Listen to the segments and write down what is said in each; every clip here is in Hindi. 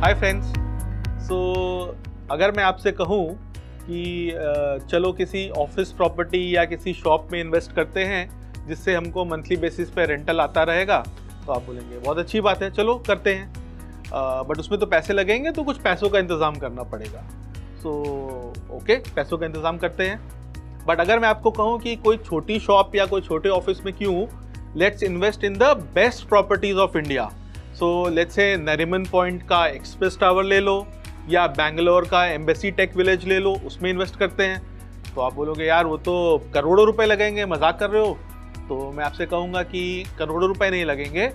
Hi friends. सो अगर मैं आपसे कहूँ कि चलो किसी ऑफिस प्रॉपर्टी या किसी शॉप में इन्वेस्ट करते हैं जिससे हमको मंथली बेसिस पे रेंटल आता रहेगा, तो आप बोलेंगे बहुत अच्छी बात है, चलो करते हैं। बट उसमें तो पैसे लगेंगे, तो कुछ पैसों का इंतज़ाम करना पड़ेगा। सो ओके, पैसों का इंतज़ाम करते हैं। बट अगर मैं आपको कहूँ कि कोई छोटी शॉप या कोई छोटे ऑफिस में क्यों, let's invest in the best properties of India. So let's से नरीमन पॉइंट का एक्सप्रेस टावर ले लो या बैंगलोर का एम्बेसी टेक विलेज ले लो, उसमें इन्वेस्ट करते हैं। तो आप बोलोगे यार वो तो करोड़ों रुपए लगेंगे, मजाक कर रहे हो। तो मैं आपसे कहूँगा कि करोड़ों रुपए नहीं लगेंगे,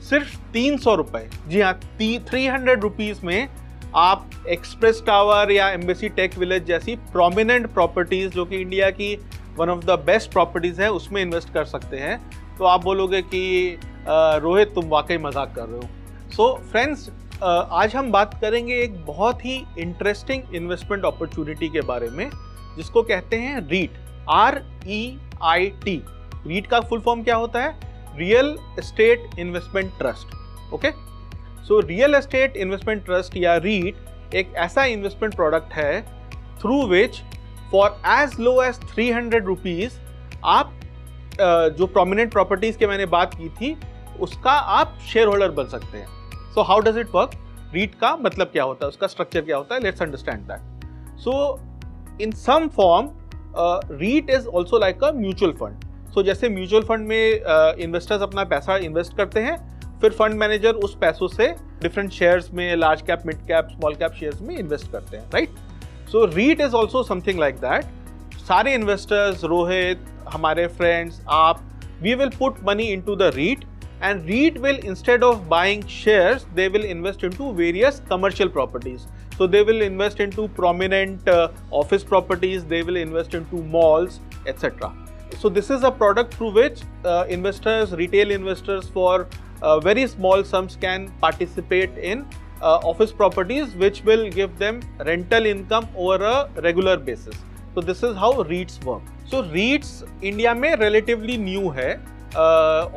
सिर्फ 300 रुपये। जी हाँ, 300 रुपीज़ में आप एक्सप्रेस टावर या एम्बेसी टेक विलेज जैसी प्रोमिनेंट प्रॉपर्टीज़, जो कि इंडिया की one of the best properties है, उसमें इन्वेस्ट कर सकते हैं। तो आप बोलोगे कि रोहित तुम वाकई मजाक कर रहे हो। सो फ्रेंड्स, आज हम बात करेंगे एक बहुत ही इंटरेस्टिंग इन्वेस्टमेंट अपॉर्चुनिटी के बारे में, जिसको कहते हैं रीट, REIT। रीट का फुल फॉर्म क्या होता है? Real estate investment trust. Okay, so real estate investment trust या रीट एक ऐसा इन्वेस्टमेंट प्रोडक्ट है through which for as low as 300 rupees आप जो प्रोमिनेंट प्रॉपर्टीज के मैंने बात की थी उसका आप शेयर होल्डर बन सकते हैं। So how does it work? REIT का मतलब क्या होता है, उसका स्ट्रक्चर क्या होता है? Let's understand that. So in some form REIT is also like a mutual fund. So जैसे म्यूचुअल फंड में इन्वेस्टर्स अपना पैसा इन्वेस्ट करते हैं, फिर फंड मैनेजर उस पैसों से डिफरेंट शेयर्स में, large cap, mid cap, small cap shares में इन्वेस्ट करते हैं, right? So REIT is also something like that. सारे इन्वेस्टर्स, रोहित, हमारे फ्रेंड्स, आप, we will put money into the REIT, and REIT will, instead of buying shares, they will invest into various commercial properties. So they will invest into prominent office properties, they will invest into malls, etc. So this is a product through which investors, retail investors for very small sums can participate in office properties, which will give them rental income over a regular basis. So this is how REITs work. So REITs India में relatively new है,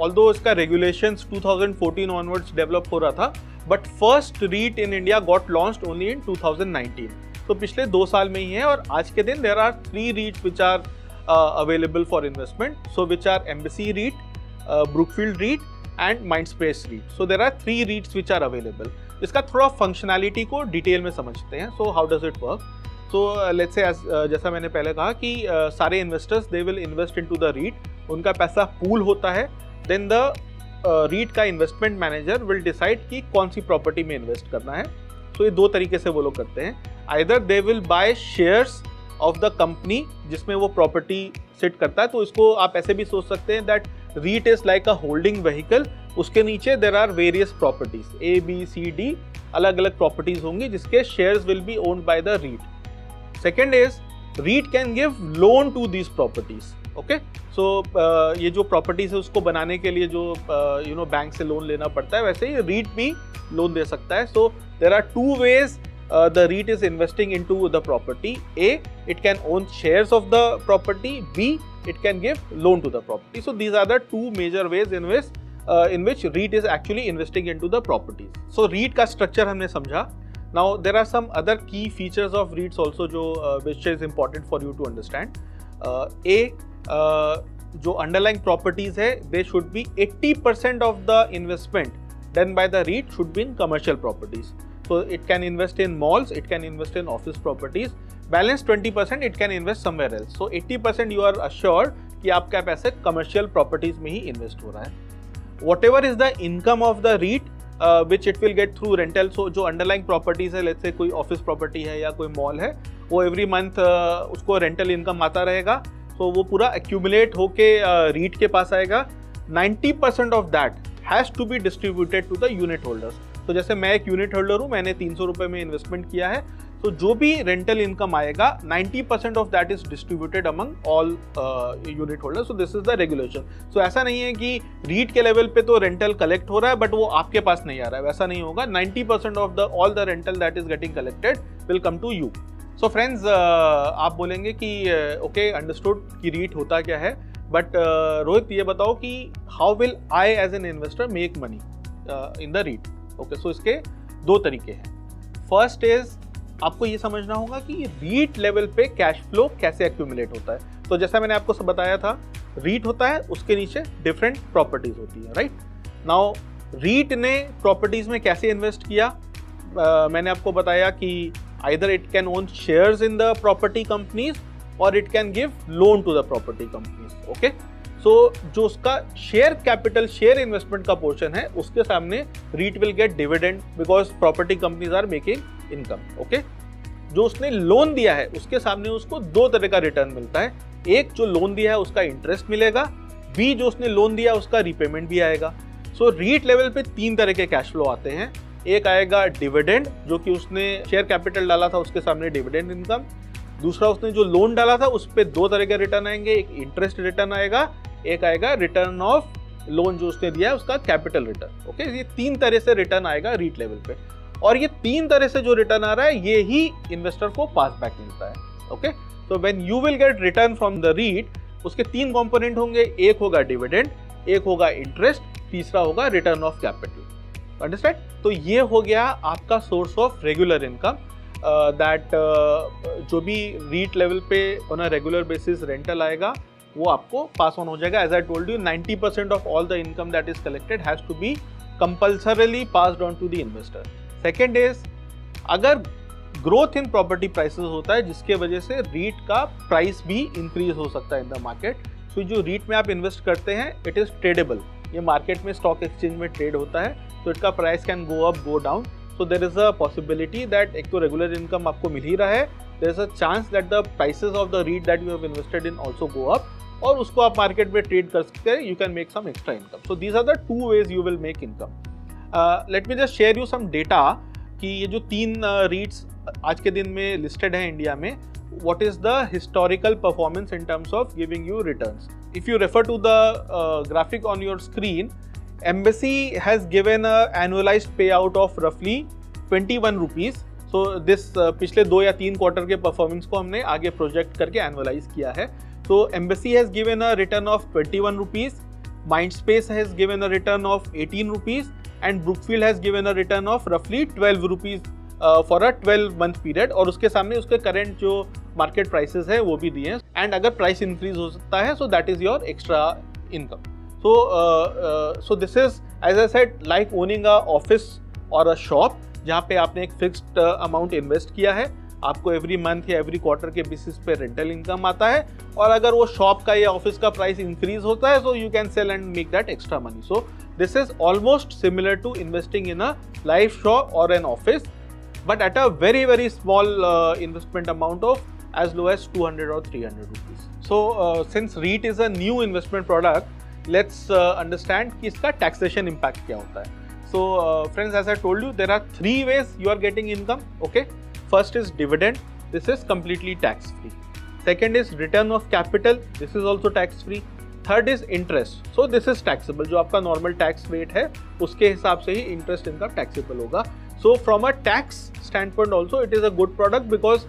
although इसका regulations 2014 onwards develop हो रहा था, but first REIT in India got launched only in 2019. तो पिछले 2 साल में ही है, और आज के दिन there are 3 REITs which are available for investment. So which are Embassy REIT, Brookfield REIT and Mindspace REIT. So there are 3 REITs which are available. इसका थोड़ा functionality को डिटेल में समझते हैं. So how does it work? So let's say जैसा मैंने पहले कहा कि सारे investors they will invest into the REIT, उनका पैसा पूल होता है, देन द रीट का इन्वेस्टमेंट मैनेजर विल डिसाइड कि कौन सी प्रॉपर्टी में इन्वेस्ट करना है। तो ये 2 तरीके से वो लोग करते हैं। Either they will by shares of the company जिसमें वो प्रॉपर्टी सिट करता है, तो इसको आप ऐसे भी सोच सकते हैं that REIT is like a holding vehicle. उसके नीचे there are various properties, ABCD, अलग अलग प्रॉपर्टीज होंगी जिसके shares will be owned by the REIT. Second is REIT can give loan to these properties. Okay, so ये जो प्रॉपर्टीज है उसको बनाने के लिए जो बैंक से लोन लेना पड़ता है, वैसे ही REIT भी लोन दे सकता है। So there are 2 ways the REIT is investing into the property. A, it can own shares of the property. B, it can give loan to the property. So these are the 2 major ways in which REIT is actually investing into the properties. So REIT का structure हमने समझा. Now there are some other key features of REITs also which is important for you to understand. जो underlying properties है, they should be 80% of the investment done by the REIT should be in commercial properties. So it can invest in malls, it can invest in office properties. Balance 20% it can invest somewhere else. So 80% you are assured कि आपका पैसे commercial properties में ही invest हो रहा है. Whatever is the income of the REIT, which it will get through rental. So जो underlying properties है, let's say कोई office property है या कोई mall है, वो every month उसको rental income आता रहेगा। So वो पूरा accumulate होके REIT के पास आएगा। 90% of that has to be distributed to the unit holders. तो जैसे मैं एक यूनिट होल्डर हूँ, मैंने 300 रुपये में इन्वेस्टमेंट किया है, तो जो भी रेंटल इनकम आएगा 90% of that is distributed among all unit holder. So this is the regulation. So ऐसा नहीं है कि रीट के लेवल पे तो रेंटल कलेक्ट हो रहा है बट वो आपके पास नहीं आ रहा है, वैसा नहीं होगा। 90% of the all the rental that is getting collected will come to you. So friends, आप बोलेंगे कि ओके अंडरस्टूड कि रीट होता क्या है, बट रोहित ये बताओ कि how will I as an investor make money in the REIT. Okay, so इसके 2 तरीके हैं। फर्स्ट इज आपको ये समझना होगा कि रीट लेवल पे कैश फ्लो कैसे एक्यूमुलेट होता है। तो जैसा मैंने आपको सब बताया था, रीट होता है, उसके नीचे डिफरेंट प्रॉपर्टीज होती है, राइट। नाउ रीट ने प्रॉपर्टीज में कैसे इन्वेस्ट किया, मैंने आपको बताया कि either it can own shares in the property companies or it can give loan to the property companies. Okay, so जो उसका शेयर कैपिटल, शेयर इन्वेस्टमेंट का पोर्शन है, उसके सामने REIT will get dividend because property companies are making income. Okay, जो उसने लोन दिया है उसके सामने उसको दो तरह का रिटर्न मिलता है। एक, जो लोन दिया है उसका इंटरेस्ट मिलेगा, बी, जो उसने लोन दिया उसका रिपेमेंट भी आएगा। सो रीट लेवल पे तीन तरह के कैश फ्लो आते हैं। एक आएगा डिविडेंड, जो कि उसने शेयर कैपिटल डाला था उसके सामने डिविडेंड इनकम। दूसरा, उसने जो लोन डाला था उस पर दो तरह के रिटर्न आएंगे, एक इंटरेस्ट रिटर्न आएगा, एक आएगा रिटर्न ऑफ लोन जो उसने दिया है उसका कैपिटल रिटर्न। ओके, ये तीन तरह से रिटर्न आएगा रीट लेवल पे, और ये तीन तरह से जो रिटर्न आ रहा है ये ही इन्वेस्टर को पास बैक मिलता है। ओके, तो when you will get return from the REIT, उसके तीन कंपोनेंट होंगे, एक होगा डिविडेंड, एक होगा इंटरेस्ट, तीसरा होगा रिटर्न ऑफ कैपिटल। अंडरस्टैंड? तो ये हो गया आपका source of regular income that जो भी रीट लेवल पे on a regular basis rental आएगा वो आपको पास ऑन हो जाएगा। As I told you, 90% of all the income that is collected has to be compulsorily passed on to the investor. Second is, अगर ग्रोथ इन प्रॉपर्टी प्राइसेस होता है जिसके वजह से रीट का प्राइस भी इंक्रीज हो सकता है इन द मार्केट। तो जो रीट में आप इन्वेस्ट करते हैं इट इज ट्रेडेबल, ये मार्केट में स्टॉक एक्सचेंज में ट्रेड होता है, तो इनका price can go up go down. So there is a possibility that एक तो रेगुलर इनकम आपको मिल ही रहा है, there is a chance that the prices of the REIT that you have invested in also go up, और उसको आप मार्केट में ट्रेड कर सकते हैं। You can make some extra income. So these are the two ways you will make income. Let me just share you some data कि ये जो तीन रीट्स आज के दिन में लिस्टेड है इंडिया में, what is the historical performance in terms of giving you returns. If you refer to the graphic on your screen, Embassy has given a annualized payout of roughly 21 rupees. So this पिछले 2 या 3 क्वार्टर के परफॉर्मेंस को हमने आगे प्रोजेक्ट करके एनुअलाइज किया है। So Embassy has given a return of 21 rupees, Mindspace has given a return of 18 rupees and Brookfield has given a return of roughly 12 rupees for a 12-month period, और उसके सामने उसके करंट जो मार्केट प्राइसेस है वो भी दिए हैं। एंड अगर प्राइस इंक्रीज हो सकता है so that is your extra income. So this is, as I said, like owning a office और अ शॉप, जहाँ पे आपने एक फिक्स्ड अमाउंट इन्वेस्ट किया है, आपको एवरी मंथ या एवरी क्वार्टर के बेसिस पे रेंटल इनकम आता है, और अगर वो शॉप का या ऑफिस का प्राइस इंक्रीज होता है so you can sell and make that extra money. So this is almost similar to investing in a live shop or an office, but at a very very small investment amount of as low as 200 or 300 rupees. So since REIT is a new investment product, let's understand कि इसका taxation impact क्या होता है. So friends, as I told you, there are 3 ways you are getting income. Okay, first is dividend. This is completely tax free. Second is return of capital. This is also tax free. Third is interest, so this is taxable, जो आपका नॉर्मल टैक्स रेट है उसके हिसाब से ही इंटरेस्ट इनका टैक्सेबल होगा। So from a tax stand point also it is a good product, because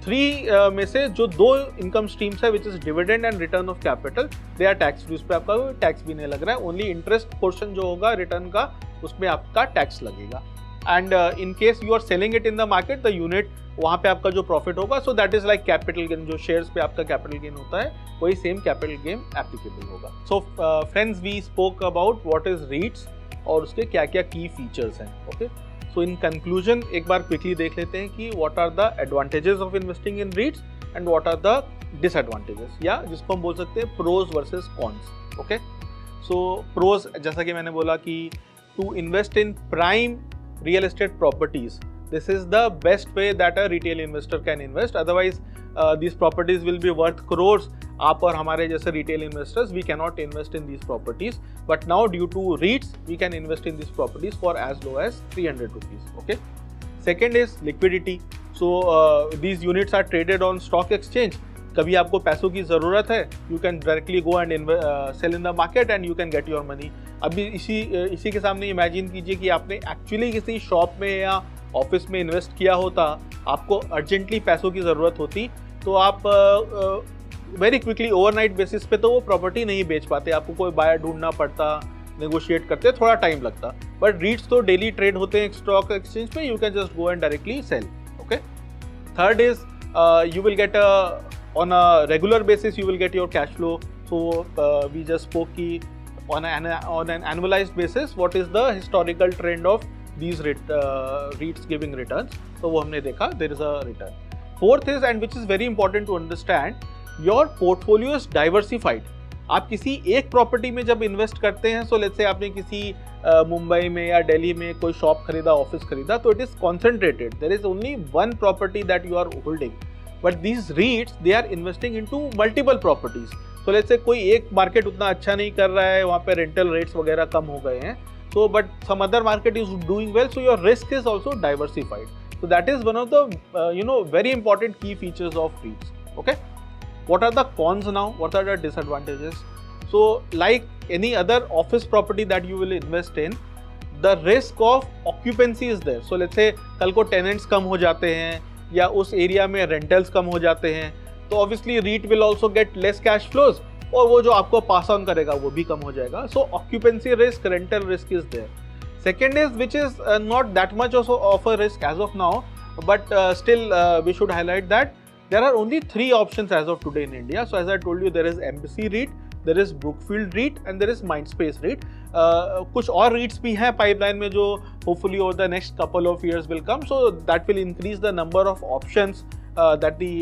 3 में से जो 2 इनकम स्ट्रीम्स है which is dividend and return of capital, they are tax free, उस पर आपका टैक्स भी नहीं लग रहा है। ओनली इंटरेस्ट पोर्शन जो होगा रिटर्न का उसमें आपका टैक्स लगेगा। And in case you are selling it in the market, the unit, वहाँ पे आपका जो प्रॉफिट होगा, so that is like capital gain, जो शेयर्स पे आपका कैपिटल गेन होता है वही सेम कैपिटल गेन एप्लीकेबल होगा। So friends, we spoke about what is REITs और उसके क्या क्या की फीचर्स हैं। ओके, सो इन कंक्लूजन एक बार क्विकली देख लेते हैं कि what are the advantages of investing in REITs and what are the disadvantages, या जिसको हम बोल सकते हैं pros versus cons. Okay, so pros, जैसा कि मैंने बोला कि to invest in prime real estate properties, this is the best way that a retail investor can invest. Otherwise these properties will be worth crores. आप और हमारे जैसे retail investors, we cannot invest in these properties, but now due to REITs we can invest in these properties for as low as 300 rupees. Okay, second is liquidity. So these units are traded on stock exchange. कभी आपको पैसों की ज़रूरत है, you can directly go and sell in the market and you can get your money. अभी इसी के सामने इमेजिन कीजिए कि आपने एक्चुअली किसी शॉप में या ऑफिस में इन्वेस्ट किया होता, आपको अर्जेंटली पैसों की ज़रूरत होती, तो आप वेरी क्विकली ओवरनाइट बेसिस पे तो वो प्रॉपर्टी नहीं बेच पाते, आपको कोई बायर ढूंढना पड़ता, नेगोशिएट करते थोड़ा टाइम लगता। बट रीट्स तो डेली ट्रेड होते हैं स्टॉक एक्सचेंज पे, you can just go and directly sell. Okay. Third is you will get on a regular basis you will get your cash flow. So we just spoke ki on an annualized basis what is the historical trend of these REITs giving returns. So वो हमने देखा, there is a return. Fourth is, and which is very important to understand, your portfolio is diversified. आप किसी एक प्रॉपर्टी में जब इन्वेस्ट करते हैं, सो लेट्स से आपने किसी मुंबई में या दिल्ली में कोई शॉप खरीदा, ऑफिस खरीदा, तो it is concentrated. There is only one property that you are holding. But these REITs they are investing into multiple properties. So let's say कोई एक मार्केट उतना अच्छा नहीं कर रहा है, वहाँ पे रेंटल रेट्स वगैरह कम हो गए हैं, so but some other market is doing well, so your risk is also diversified. So that is one of the very important key features of REITs. Okay. What are the cons now? What are the disadvantages? So like any other office property that you will invest in, the risk of occupancy is there. So let's say कल को tenants कम हो जाते हैं या उस एरिया में rentals कम हो जाते हैं, तो obviously REIT will also get less cash flows, और वो जो आपको पास ऑन करेगा वो भी कम हो जाएगा. So occupancy risk, rental risk is there. Second is, which is not that much also of a risk as of now, but still we should highlight that there are only 3 options as of today in India. So as I told you, there is Embassy REIT, there is Brookfield REIT and there is Mindspace REIT. कुछ और REITs भी हैं pipeline में जो hopefully over the next couple of years will come. So that will increase the number of options that the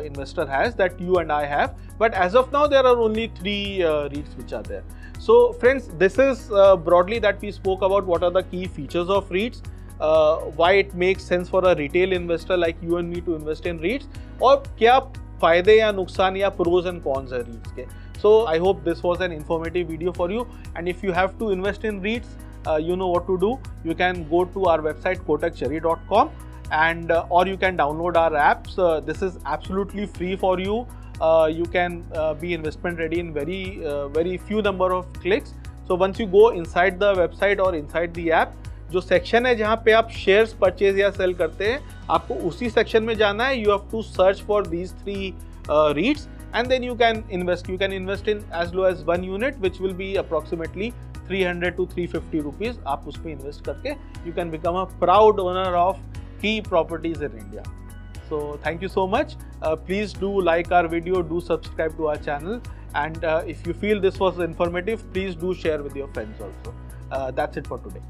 investor has, that you and I have. But as of now, there are only 3 REITs which are there. So friends, this is broadly that we spoke about what are the key features of REITs. Why it makes sense for a retail investor like you and me to invest in REITs, और क्या फायदे या नुकसान या pros and cons है REITs के. So I hope this was an informative video for you, and if you have to invest in REITs, you know what to do. You can go to our website kotakcherry.com, and or you can download our apps. This is absolutely free for you. You can be investment ready in very few number of clicks. So once you go inside the website or inside the app, जो सेक्शन है जहाँ पे आप शेयर्स परचेज या सेल करते हैं, आपको उसी सेक्शन में जाना है. You have to search for these 3 REITs and then you can invest. You can invest in as low as 1 unit, which will be approximately 300 to 350 rupees. आप उसमें इन्वेस्ट करके you can become a proud owner of key properties in India. So thank you so much. Please do like our video, do subscribe to our channel, and if you feel this was informative, please do share with your friends also. That's it for today.